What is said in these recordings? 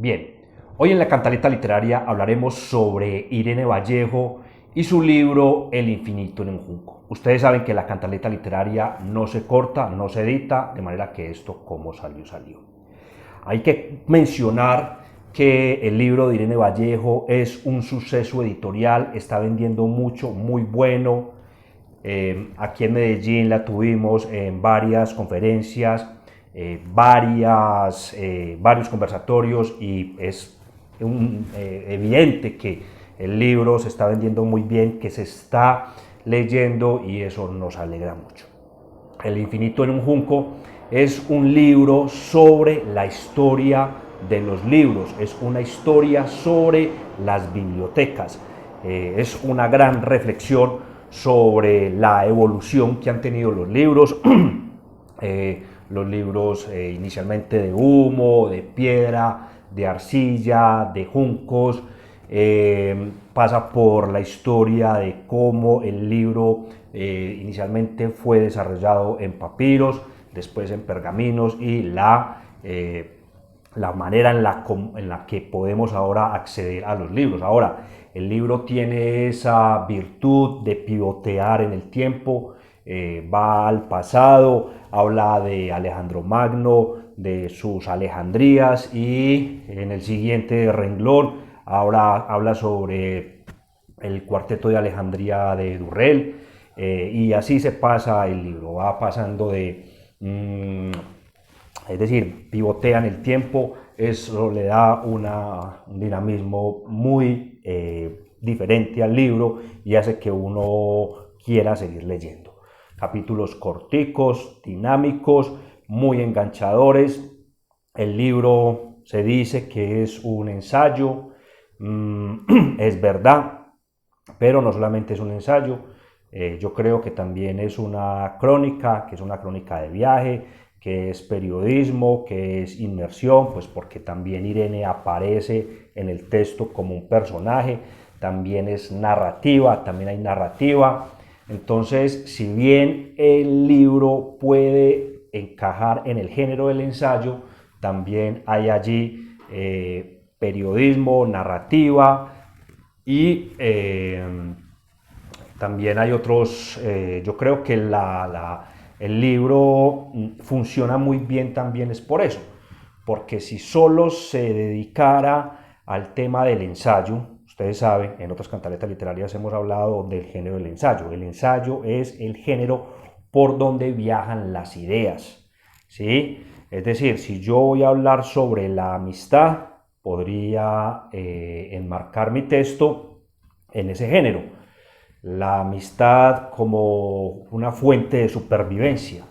Bien, hoy en la Cantaleta Literaria hablaremos sobre Irene Vallejo y su libro El infinito en un junco. Ustedes saben que la Cantaleta Literaria no se corta, no se edita, de manera que esto como salió, salió. Hay que mencionar que el libro de Irene Vallejo es un suceso editorial, está vendiendo mucho, muy bueno. Aquí en Medellín la tuvimos en varias conferencias, varios conversatorios y es evidente que el libro se está vendiendo muy bien, que se está leyendo y eso nos alegra mucho. El infinito en un junco es un libro sobre la historia de los libros, es una historia sobre las bibliotecas, es una gran reflexión sobre la evolución que han tenido los libros, inicialmente de humo, de piedra, de arcilla, de juncos, pasa por la historia de cómo el libro inicialmente fue desarrollado en papiros, después en pergaminos y la manera en la que podemos ahora acceder a los libros. Ahora, el libro tiene esa virtud de pivotear en el tiempo, va al pasado, habla de Alejandro Magno, de sus Alejandrías y en el siguiente renglón habla sobre el cuarteto de Alejandría de Durrell, y así se pasa el libro, va pasando es decir, pivotea en el tiempo, eso le da un dinamismo muy diferente al libro y hace que uno quiera seguir leyendo. Capítulos corticos, dinámicos, muy enganchadores. El libro se dice que es un ensayo, es verdad, pero no solamente es un ensayo, yo creo que también es una crónica, que es una crónica de viaje, que es periodismo, que es inmersión, pues porque también Irene aparece en el texto como un personaje, también es narrativa, también hay narrativa. Entonces, si bien el libro puede encajar en el género del ensayo, también hay allí periodismo, narrativa y también hay otros, yo creo que el libro funciona muy bien también es por eso, porque si solo se dedicara al tema del ensayo, ustedes saben, en otras cantaletas literarias hemos hablado del género del ensayo. El ensayo es el género por donde viajan las ideas, ¿sí? Es decir, si yo voy a hablar sobre la amistad, podría enmarcar mi texto en ese género. La amistad como una fuente de supervivencia,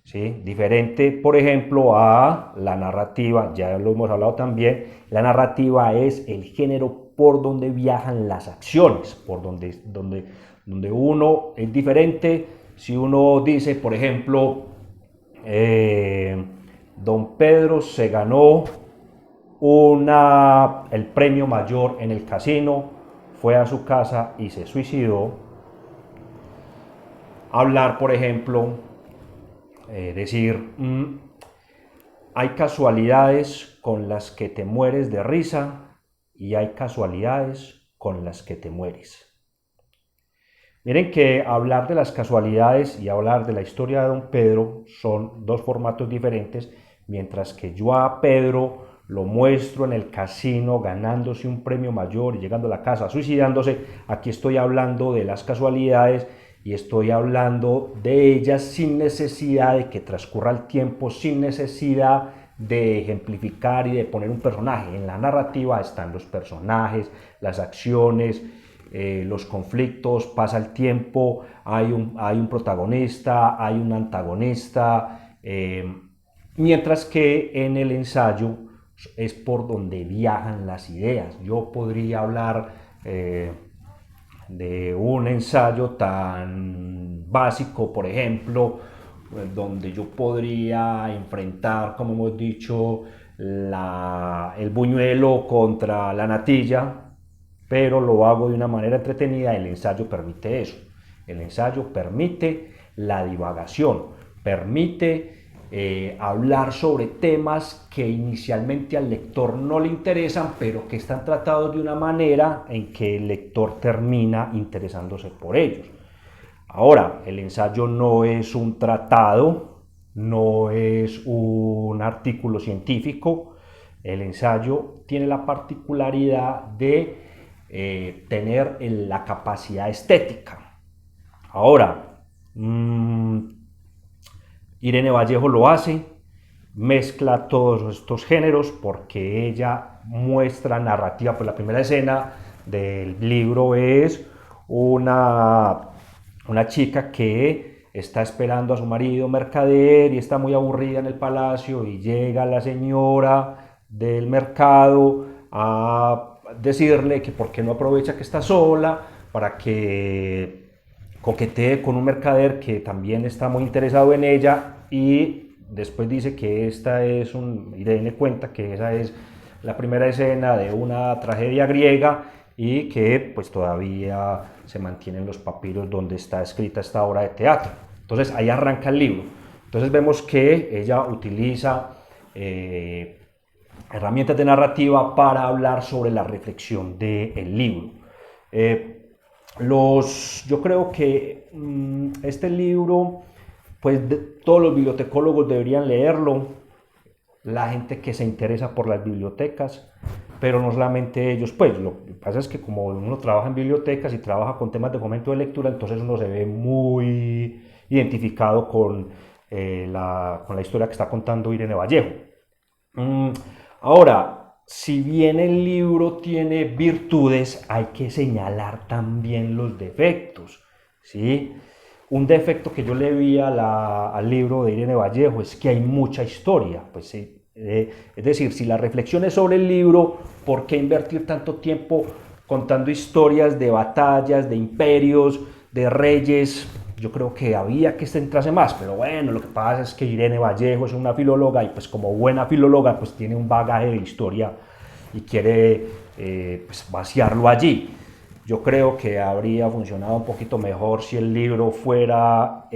¿sí? Diferente, por ejemplo, a la narrativa, ya lo hemos hablado también, la narrativa es el género por donde viajan las acciones, por donde uno es diferente. Si uno dice, por ejemplo, don Pedro se ganó el premio mayor en el casino, fue a su casa y se suicidó. Hablar, por ejemplo, decir, hay casualidades con las que te mueres de risa y hay casualidades con las que te mueres. Miren que hablar de las casualidades y hablar de la historia de don Pedro son dos formatos diferentes, mientras que yo a Pedro lo muestro en el casino ganándose un premio mayor y llegando a la casa suicidándose. Aquí estoy hablando de las casualidades y estoy hablando de ellas sin necesidad de que transcurra el tiempo, sin necesidad de ejemplificar y de poner un personaje. En la narrativa están los personajes, las acciones, los conflictos, pasa el tiempo, hay un protagonista, hay un antagonista, mientras que en el ensayo es por donde viajan las ideas. Yo podría hablar de un ensayo tan básico, por ejemplo, donde yo podría enfrentar, como hemos dicho, el buñuelo contra la natilla, pero lo hago de una manera entretenida. El ensayo permite eso. El ensayo permite la divagación, permite hablar sobre temas que inicialmente al lector no le interesan, pero que están tratados de una manera en que el lector termina interesándose por ellos. Ahora, el ensayo no es un tratado, no es un artículo científico. El ensayo tiene la particularidad de tener la capacidad estética. Ahora, Irene Vallejo lo hace, mezcla todos estos géneros porque ella muestra narrativa. Pues la primera escena del libro es una chica que está esperando a su marido mercader y está muy aburrida en el palacio, y llega la señora del mercado a decirle que por qué no aprovecha que está sola para que coquetee con un mercader que también está muy interesado en ella, y después dice que Irene cuenta que esa es la primera escena de una tragedia griega y que pues todavía se mantienen los papiros donde está escrita esta obra de teatro. Entonces ahí arranca el libro. Entonces vemos que ella utiliza herramientas de narrativa para hablar sobre la reflexión del libro. Yo creo que este libro, pues todos los bibliotecólogos deberían leerlo, la gente que se interesa por las bibliotecas, pero no solamente ellos. Pues lo que pasa es que como uno trabaja en bibliotecas y trabaja con temas de fomento de lectura, entonces uno se ve muy identificado con la historia que está contando Irene Vallejo. Ahora, si bien el libro tiene virtudes, hay que señalar también los defectos, ¿sí? Un defecto que yo le vi al libro de Irene Vallejo es que hay mucha historia. Pues, sí, es decir, si la reflexión es sobre el libro, ¿por qué invertir tanto tiempo contando historias de batallas, de imperios, de reyes? Yo creo que había que centrarse más, pero bueno, lo que pasa es que Irene Vallejo es una filóloga y pues como buena filóloga pues tiene un bagaje de historia y quiere pues vaciarlo allí. Yo creo que habría funcionado un poquito mejor si el libro fuera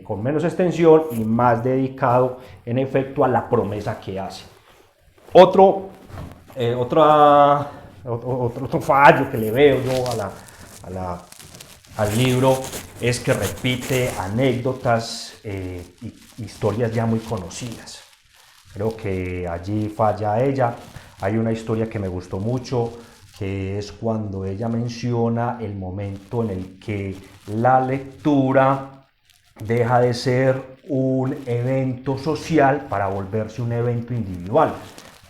con menos extensión y más dedicado en efecto a la promesa que hace. Otro fallo que le veo yo al libro es que repite anécdotas historias ya muy conocidas. Creo que allí falla ella. Hay una historia que me gustó mucho, que es cuando ella menciona el momento en el que la lectura deja de ser un evento social para volverse un evento individual.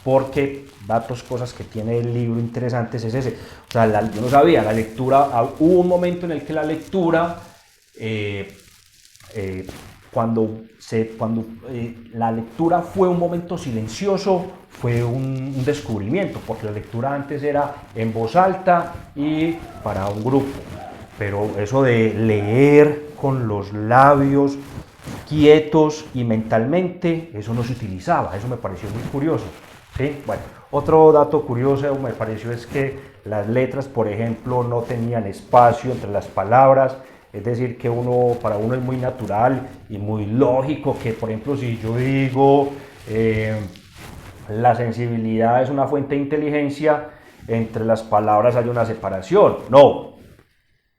Porque cosas que tiene el libro interesantes es ese. O sea, yo no sabía, la lectura, hubo un momento en el que la lectura, cuando la lectura fue un momento silencioso, fue un descubrimiento, porque la lectura antes era en voz alta y para un grupo. Pero eso de leer con los labios quietos y mentalmente, eso no se utilizaba. Eso me pareció muy curioso. ¿Sí? Bueno, otro dato curioso me pareció es que las letras, por ejemplo, no tenían espacio entre las palabras. Es decir, que para uno es muy natural y muy lógico que, por ejemplo, si yo digo la sensibilidad es una fuente de inteligencia, entre las palabras hay una separación. No,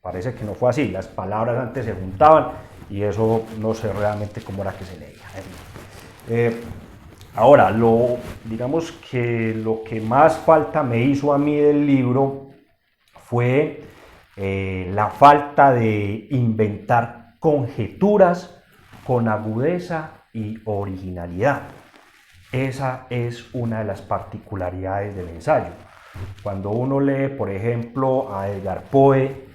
parece que no fue así. Las palabras antes se juntaban y eso no sé realmente cómo era que se leía. Ahora, digamos que lo que más falta me hizo a mí del libro fue la falta de inventar conjeturas con agudeza y originalidad. Esa es una de las particularidades del ensayo. Cuando uno lee, por ejemplo, a Edgar Poe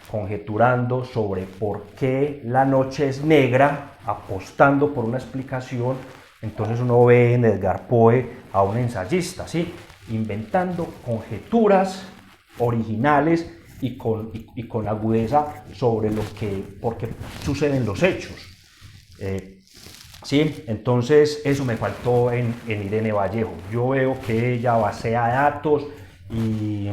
conjeturando sobre por qué la noche es negra, apostando por una explicación, entonces uno ve en Edgar Poe a un ensayista, ¿sí? Inventando conjeturas originales y con agudeza sobre por qué suceden los hechos. ¿Sí? Entonces eso me faltó en Irene Vallejo. Yo veo que ella basea datos y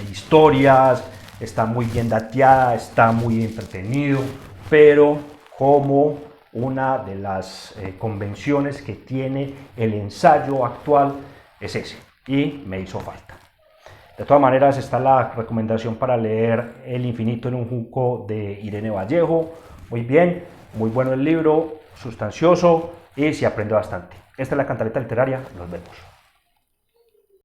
historias, está muy bien dateada, está muy entretenido, pero como una de las convenciones que tiene el ensayo actual es ese, y me hizo falta. De todas maneras, está la recomendación para leer El infinito en un junco de Irene Vallejo. Muy bien, muy bueno el libro, sustancioso y se aprende bastante. Esta es la Cantaleta Literaria, nos vemos.